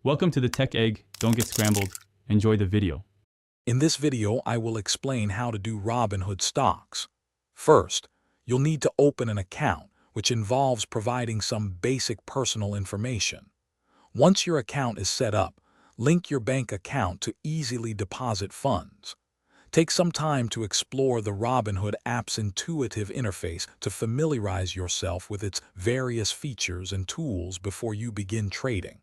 Welcome to the Tech Egg. Don't get scrambled. Enjoy the video. In this video, I will explain how to do Robinhood stocks. First, you'll need to open an account, which involves providing some basic personal information. Once your account is set up, link your bank account to easily deposit funds. Take some time to explore the Robinhood app's intuitive interface to familiarize yourself with its various features and tools before you begin trading.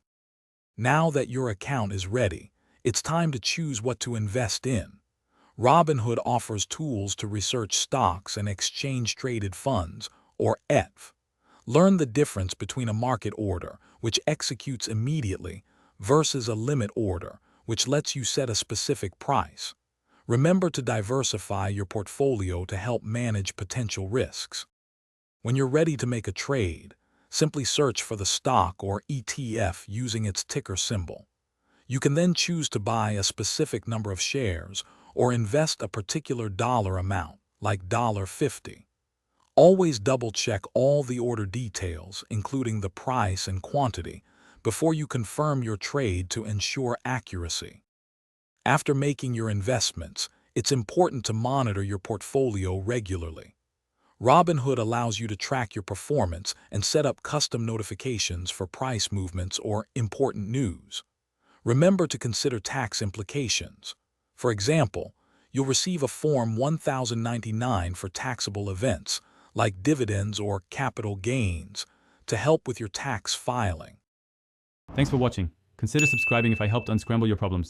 Now that your account is ready, it's time to choose what to invest in. Robinhood offers tools to research stocks and exchange-traded funds, or ETF. Learn the difference between a market order, which executes immediately, versus a limit order, which lets you set a specific price. Remember to diversify your portfolio to help manage potential risks. When you're ready to make a trade, simply search for the stock or ETF using its ticker symbol. You can then choose to buy a specific number of shares or invest a particular dollar amount, like $50. Always double-check all the order details, including the price and quantity, before you confirm your trade to ensure accuracy. After making your investments, it's important to monitor your portfolio regularly. Robinhood allows you to track your performance and set up custom notifications for price movements or important news. Remember to consider tax implications. For example, you'll receive a Form 1099 for taxable events, like dividends or capital gains, to help with your tax filing. Thanks for watching. Consider subscribing if I helped unscramble your problems.